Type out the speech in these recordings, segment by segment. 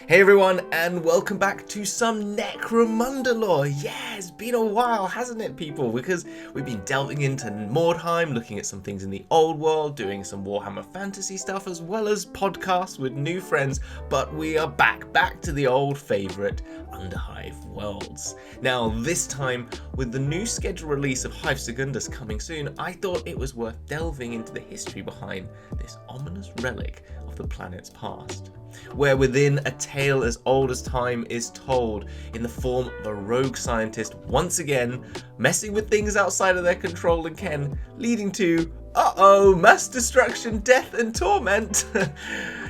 Hey everyone, and welcome back to some Necromunda lore. Yeah, it's been a while, hasn't it, people? Because we've been delving into Mordheim, looking at some things in the old world, doing some Warhammer fantasy stuff, as well as podcasts with new friends. But we are back to the old favourite, Underhive worlds. Now, this time, with the new scheduled release of Hive Secundus coming soon, I thought it was worth delving into the history behind this ominous relic of the planet's past, where within a tale as old as time is told in the form of a rogue scientist once again messing with things outside of their control and ken, leading to mass destruction, death and torment.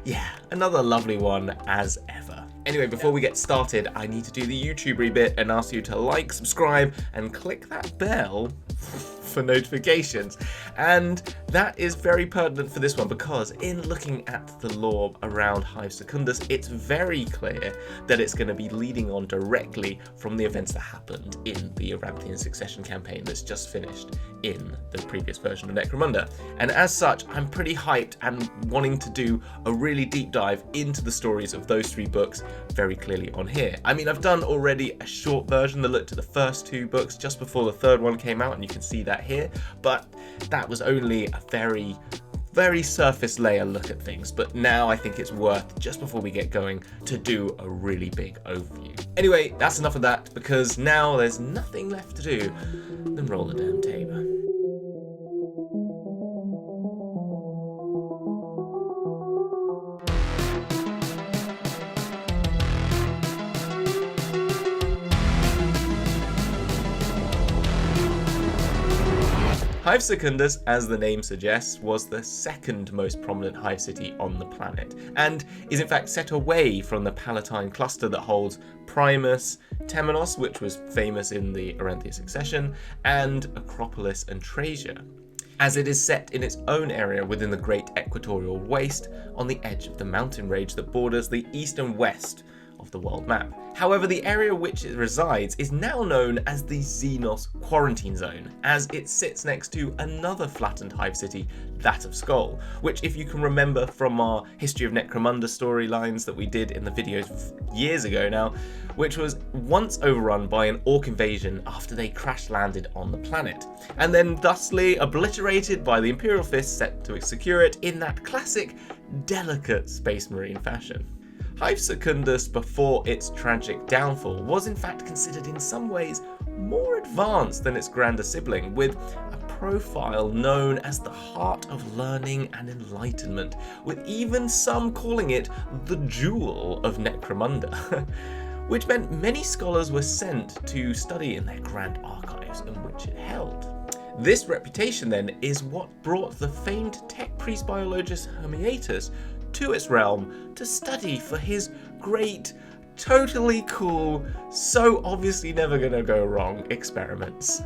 Yeah, another lovely one as ever. Anyway, before we get started, I need to do the YouTubery bit and ask you to like, subscribe and click that bell for notifications. And that is very pertinent for this one because in looking at the lore around Hive Secundus, it's very clear that it's going to be leading on directly from the events that happened in the Aranthian Succession campaign that's just finished in the previous version of Necromunda. And as such, I'm pretty hyped and wanting to do a really deep dive into the stories of those three books very clearly on here. I mean, I've done already a short version that looked at the first two books just before the third one came out, and you can see that here, but that was only a very surface layer look at things. But now I think it's worth, just before we get going, to do a really big overview. Anyway, that's enough of that, because now there's nothing left to do than roll the damn tape. Hive Secundus, as the name suggests, was the second most prominent hive city on the planet, and is in fact set away from the Palatine cluster that holds Primus, Temenos, which was famous in the Aranthian Succession, and Acropolis and Trasia, as it is set in its own area within the Great Equatorial Waste on the edge of the mountain range that borders the east and west of the world map. However, the area which it resides is now known as the Xenos Quarantine Zone, as it sits next to another flattened hive city, that of Skull, which, if you can remember from our History of Necromunda storylines that we did in the videos years ago now, which was once overrun by an orc invasion after they crash landed on the planet, and then thusly obliterated by the Imperial Fist set to secure it in that classic, delicate Space Marine fashion. Hive Secundus, before its tragic downfall, was in fact considered in some ways more advanced than its grander sibling, with a profile known as the heart of learning and enlightenment, with even some calling it the jewel of Necromunda, which meant many scholars were sent to study in their grand archives in which it held. This reputation then is what brought the famed tech priest biologist Hermiatus to its realm to study for his great, totally cool, so obviously never gonna go wrong experiments.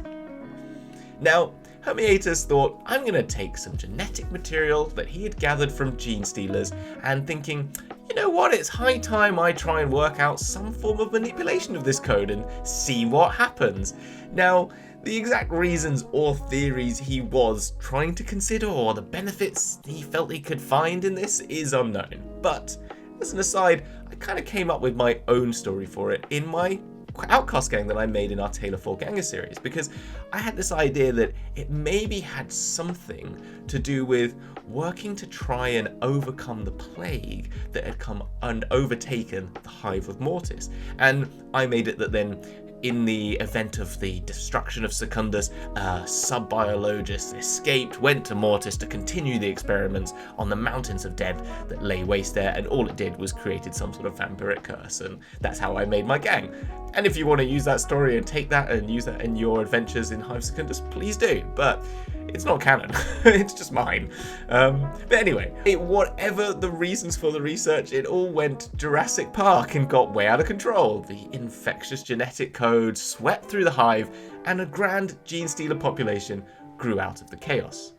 Now, Hermiatus thought, I'm gonna take some genetic material that he had gathered from gene stealers and thinking, you know what, it's high time I try and work out some form of manipulation of this code and see what happens. Now, the exact reasons or theories he was trying to consider or the benefits he felt he could find in this is unknown. But as an aside, I kind of came up with my own story for it in my Outcast gang that I made in our Tale of Four Ganger series, because I had this idea that it maybe had something to do with working to try and overcome the plague that had come and overtaken the Hive of Mortis. And I made it that then, in the event of the destruction of Secundus, a sub-biologist escaped, went to Mortis to continue the experiments on the mountains of death that lay waste there, and all it did was created some sort of vampiric curse, and that's how I made my gang. And if you want to use that story and take that and use that in your adventures in Hive Secundus, please do, but it's not canon. It's just mine. But anyway, whatever the reasons for the research, it all went Jurassic Park and got way out of control. The infectious genetic code swept through the hive, and a grand gene stealer population grew out of the chaos.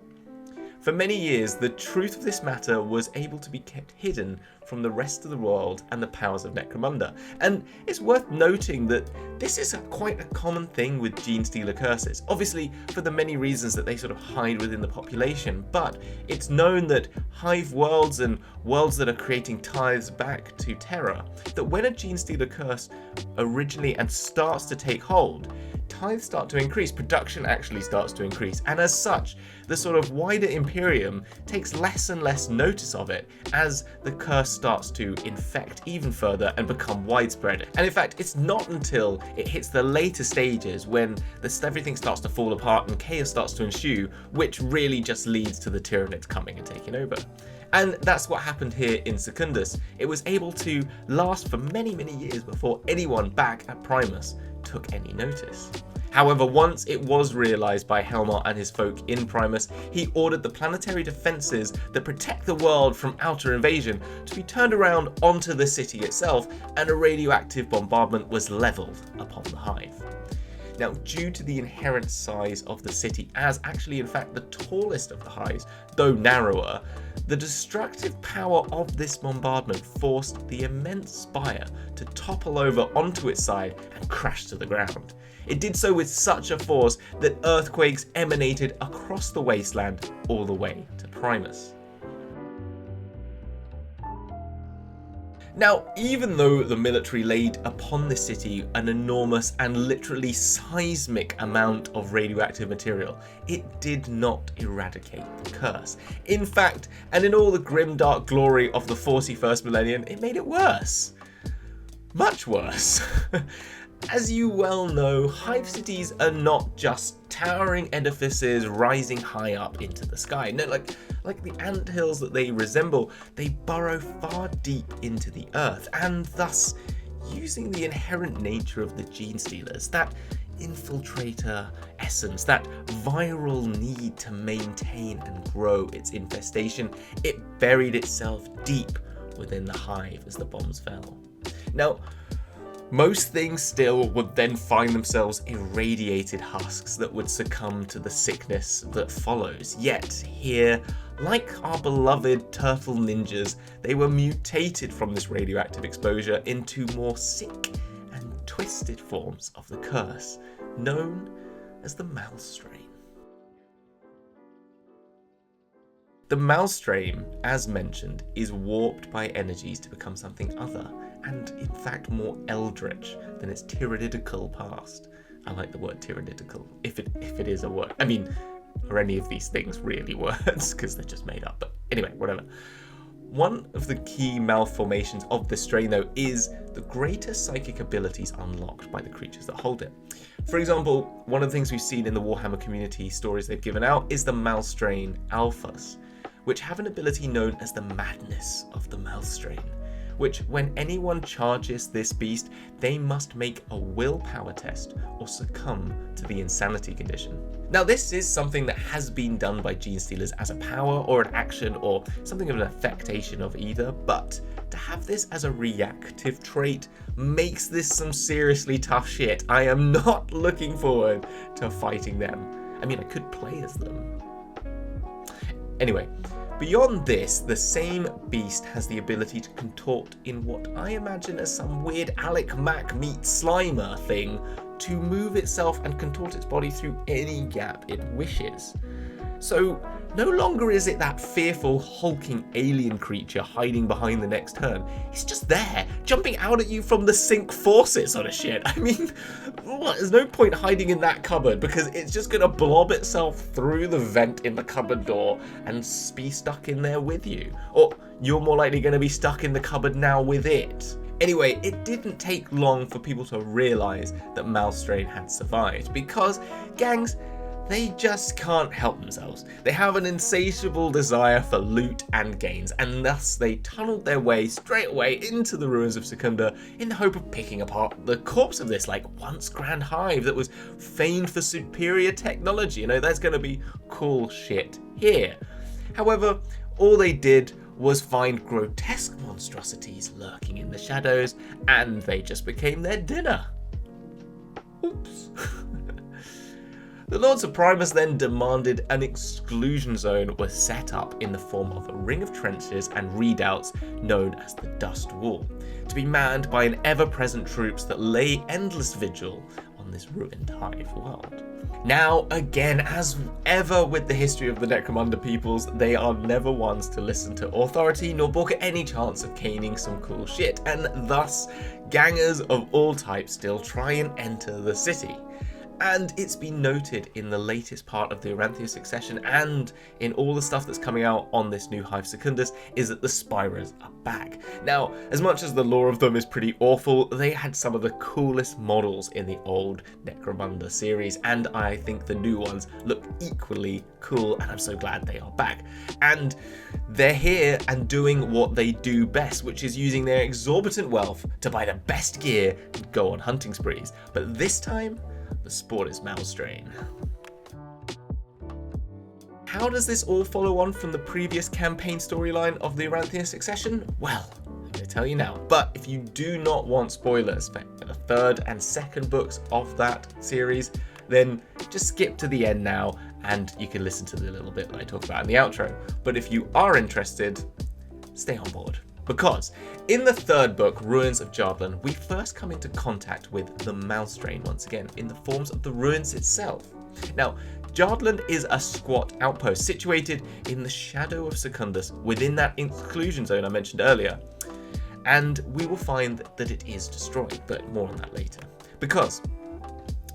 For many years, the truth of this matter was able to be kept hidden from the rest of the world and the powers of Necromunda. And it's worth noting that this is quite a common thing with Genestealer curses. Obviously, for the many reasons that they sort of hide within the population, but it's known that Hive worlds and worlds that are creating tithes back to Terra, that when a Genestealer curse originally and starts to take hold, tithes start to increase, production actually starts to increase, and as such, the sort of wider Imperium takes less and less notice of it as the curse starts to infect even further and become widespread. And in fact, it's not until it hits the later stages when everything starts to fall apart and chaos starts to ensue, which really just leads to the Tyranids coming and taking over. And that's what happened here in Secundus. It was able to last for many, many years before anyone back at Primus took any notice. However, once it was realised by Helmar and his folk in Primus, he ordered the planetary defences that protect the world from outer invasion to be turned around onto the city itself, and a radioactive bombardment was levelled upon the Hive. Now, due to the inherent size of the city, as actually in fact the tallest of the Hives, though narrower, the destructive power of this bombardment forced the immense spire to topple over onto its side and crash to the ground. It did so with such a force that earthquakes emanated across the wasteland all the way to Primus. Now, even though the military laid upon the city an enormous and literally seismic amount of radioactive material, it did not eradicate the curse. In fact, and in all the grim dark glory of the 41st millennium, it made it worse. Much worse. As you well know, Hive cities are not just towering edifices rising high up into the sky. No, like the anthills that they resemble, they burrow far deep into the earth, and thus, using the inherent nature of the Genestealers, that infiltrator essence, that viral need to maintain and grow its infestation, it buried itself deep within the Hive as the bombs fell. Now, most things still would then find themselves irradiated husks that would succumb to the sickness that follows. Yet here, like our beloved turtle ninjas, they were mutated from this radioactive exposure into more sick and twisted forms of the curse, known as the Malstrain. The Malstrain, as mentioned, is warped by energies to become something other, and in fact more eldritch than its tyrannidical past. I like the word tyrannidical, if it is a word. I mean, are any of these things really words? Because they're just made up, but anyway, whatever. One of the key malformations of this strain, though, is the greater psychic abilities unlocked by the creatures that hold it. For example, one of the things we've seen in the Warhammer community stories they've given out is the Malstrain Alphas, which have an ability known as the Madness of the Malstrain, which when anyone charges this beast, they must make a willpower test or succumb to the insanity condition. Now, this is something that has been done by Genestealers as a power or an action or something of an affectation of either, but to have this as a reactive trait makes this some seriously tough shit. I am not looking forward to fighting them. I mean, I could play as them. Anyway, beyond this, the same beast has the ability to contort in what I imagine as some weird Alec Mac meets Slimer thing, to move itself and contort its body through any gap it wishes. So no longer is it that fearful, hulking alien creature hiding behind the next turn. It's just there, jumping out at you from the sync forces sort of shit. I mean, there's no point hiding in that cupboard because it's just going to blob itself through the vent in the cupboard door and be stuck in there with you. Or you're more likely going to be stuck in the cupboard now with it. Anyway, it didn't take long for people to realise that Malstrain had survived because, gangs, they just can't help themselves. They have an insatiable desire for loot and gains, and thus they tunneled their way straight away into the ruins of Secunda in the hope of picking apart the corpse of this once grand hive that was famed for superior technology. You know, there's going to be cool shit here. However, all they did was find grotesque monstrosities lurking in the shadows, and they just became their dinner. Oops. The Lords of Primus then demanded an exclusion zone was set up in the form of a ring of trenches and redoubts known as the Dust Wall, to be manned by an ever-present troops that lay endless vigil on this ruined Hive world. Now, again, as ever with the history of the Necromunda peoples, they are never ones to listen to authority nor balk at any chance of caning some cool shit, and thus, gangers of all types still try and enter the city. And it's been noted in the latest part of the Aranthian Succession and in all the stuff that's coming out on this new Hive Secundus is that the Spirers are back. Now, as much as the lore of them is pretty awful, they had some of the coolest models in the old Necromunda series, and I think the new ones look equally cool, and I'm so glad they are back. And they're here and doing what they do best, which is using their exorbitant wealth to buy the best gear and go on hunting sprees. But this time, the sport is Malstrain. How does this all follow on from the previous campaign storyline of the Aranthian Succession? Well, I'm going to tell you now. But if you do not want spoilers for the third and second books of that series, then just skip to the end now and you can listen to the little bit that I talk about in the outro. But if you are interested, stay on board. Because in the third book, Ruins of Jardlan, we first come into contact with the Malstrain once again, in the forms of the ruins itself. Now, Jardlan is a squat outpost situated in the shadow of Secundus within that exclusion zone I mentioned earlier. And we will find that it is destroyed, but more on that later. Because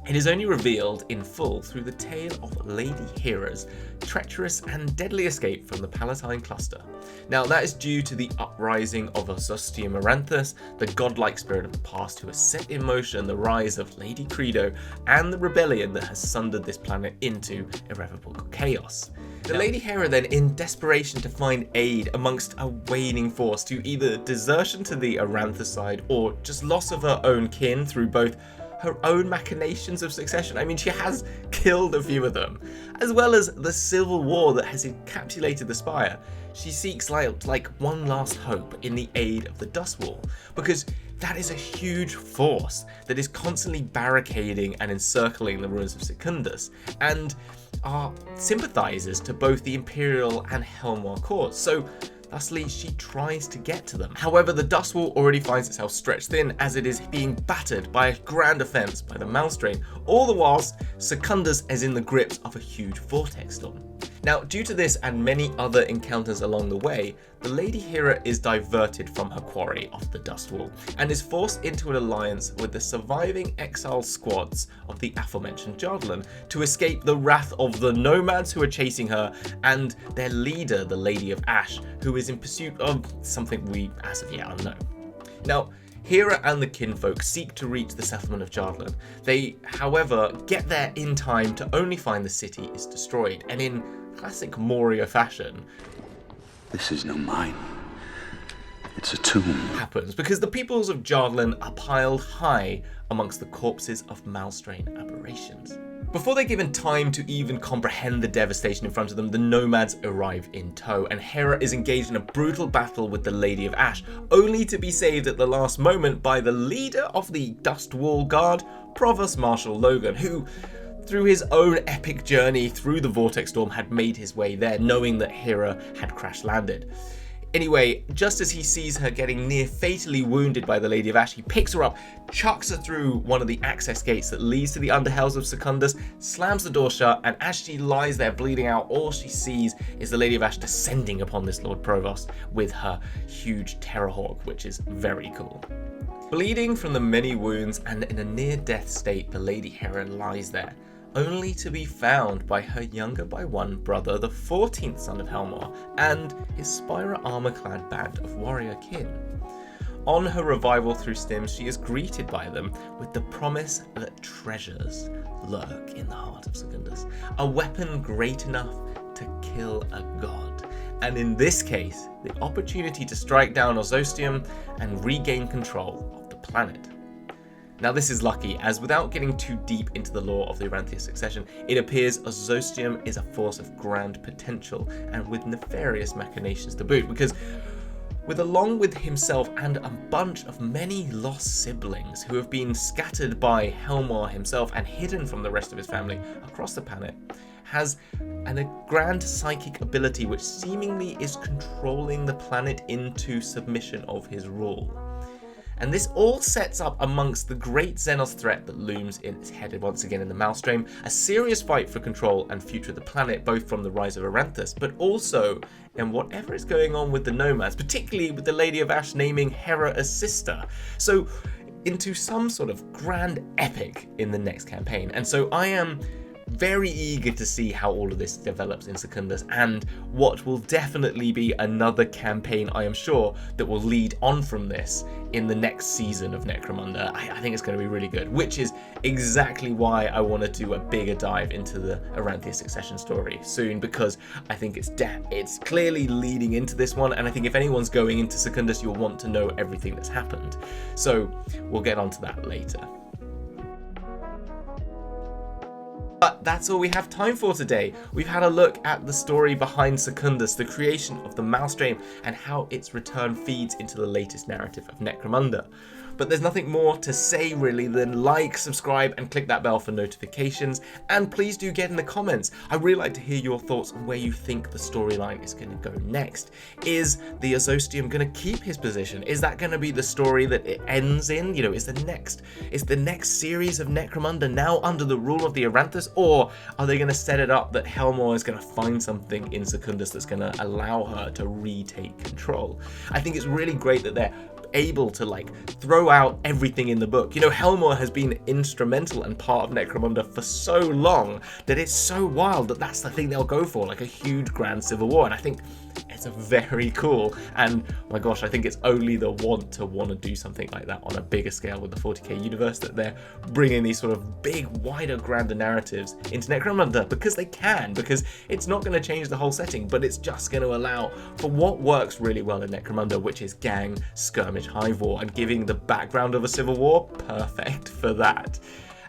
it is only revealed in full through the tale of Lady Hera's treacherous and deadly escape from the Palatine cluster. Now, that is due to the uprising of Ozostium Aranthus, the godlike spirit of the past who has set in motion the rise of Lady Credo and the rebellion that has sundered this planet into irrevocable chaos. The Lady Hera then, in desperation to find aid amongst a waning force to either desertion to the Aranthus side or just loss of her own kin through both her own machinations of succession. I mean, she has killed a few of them, as well as the civil war that has encapsulated the Spire. She seeks like one last hope in the aid of the Dust Wall, because that is a huge force that is constantly barricading and encircling the ruins of Secundus, and are sympathizers to both the Imperial and Helmwar cause. So thusly, she tries to get to them. However, the Dust Wall already finds itself stretched thin as it is being battered by a grand offense by the Malstrain, all the whilst Secundus is in the grips of a huge vortex storm. Now, due to this and many other encounters along the way, the Lady Hera is diverted from her quarry of the Dust Wall and is forced into an alliance with the surviving exiled squads of the aforementioned Jardlan to escape the wrath of the nomads who are chasing her and their leader, the Lady of Ash, who is in pursuit of something we as of yet unknown. Now, Hera and the kinfolk seek to reach the settlement of Jardlan. They, however, get there in time to only find the city is destroyed, and in classic Moria fashion, "This is no mine. It's a tomb." happens because the peoples of Jardlan are piled high amongst the corpses of Malstrain aberrations. Before they're given time to even comprehend the devastation in front of them, the nomads arrive in tow, and Hera is engaged in a brutal battle with the Lady of Ash, only to be saved at the last moment by the leader of the Dust Wall Guard, Provost Marshal Logan, who, through his own epic journey through the Vortex Storm, had made his way there, knowing that Hera had crash-landed. Anyway, just as he sees her getting near fatally wounded by the Lady of Ash, he picks her up, chucks her through one of the access gates that leads to the underhells of Secundus, slams the door shut, and as she lies there bleeding out, all she sees is the Lady of Ash descending upon this Lord Provost with her huge Terrorhawk, which is very cool. Bleeding from the many wounds and in a near-death state, the Lady Hera lies there, only to be found by her younger by one brother, the 14th son of Helmar, and his Spira armor-clad band of warrior kin. On her revival through Stims, she is greeted by them with the promise that treasures lurk in the heart of Secundus, a weapon great enough to kill a god, and in this case, the opportunity to strike down Ozostium and regain control of the planet. Now, this is lucky, as without getting too deep into the lore of the Aranthian Succession, it appears Ozostium is a force of grand potential and with nefarious machinations to boot, because along with himself and a bunch of many lost siblings who have been scattered by Helmar himself and hidden from the rest of his family across the planet, has a grand psychic ability which seemingly is controlling the planet into submission of his rule. And this all sets up amongst the great Xenos threat that looms in its head once again in the Malstrain, a serious fight for control and future of the planet, both from the rise of Aranthus, but also in whatever is going on with the Nomads, particularly with the Lady of Ash naming Hera as sister. So into some sort of grand epic in the next campaign. And so I am very eager to see how all of this develops in Secundus, and what will definitely be another campaign, I am sure, that will lead on from this in the next season of Necromunda. I think it's going to be really good, which is exactly why I want to do a bigger dive into the Aranthian Succession story soon, because I think it's clearly leading into this one, and I think if anyone's going into Secundus, you'll want to know everything that's happened. So we'll get onto that later. But that's all we have time for today. We've had a look at the story behind Secundus, the creation of the Malstrain, and how its return feeds into the latest narrative of Necromunda. But there's nothing more to say really than like, subscribe, and click that bell for notifications. And please do get in the comments. I'd really like to hear your thoughts on where you think the storyline is going to go next. Is the Azostium going to keep his position? Is that going to be the story that it ends in? You know, is the next series of Necromunda now under the rule of the Aranthus? Or are they going to set it up that Helmar is going to find something in Secundus that's going to allow her to retake control? I think it's really great that they're able to throw out everything in the book. You know, Helmar has been instrumental and part of Necromunda for so long that it's so wild that that's the thing they'll go for, like a huge grand civil war. And I think it's a very cool, and oh my gosh, I think it's only the want to do something like that on a bigger scale with the 40k universe that they're bringing these sort of big, wider, grander narratives into Necromunda, because they can, because it's not going to change the whole setting, but it's just going to allow for what works really well in Necromunda, which is gang, skirmish, hive war, and giving the background of a civil war, perfect for that.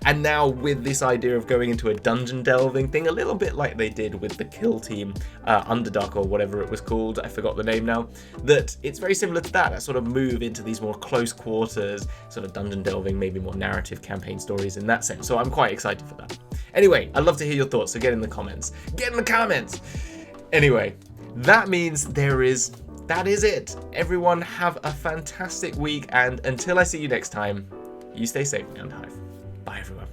And now with this idea of going into a dungeon delving thing, a little bit like they did with the Kill Team, Underdark or whatever it was called, I forgot the name now, that it's very similar to that sort of move into these more close quarters, sort of dungeon delving, maybe more narrative campaign stories in that sense. So I'm quite excited for that. Anyway, I'd love to hear your thoughts, so get in the comments. Get in the comments! Anyway, that means that is it. Everyone have a fantastic week, and until I see you next time, you stay safe and Hive. Bye everyone.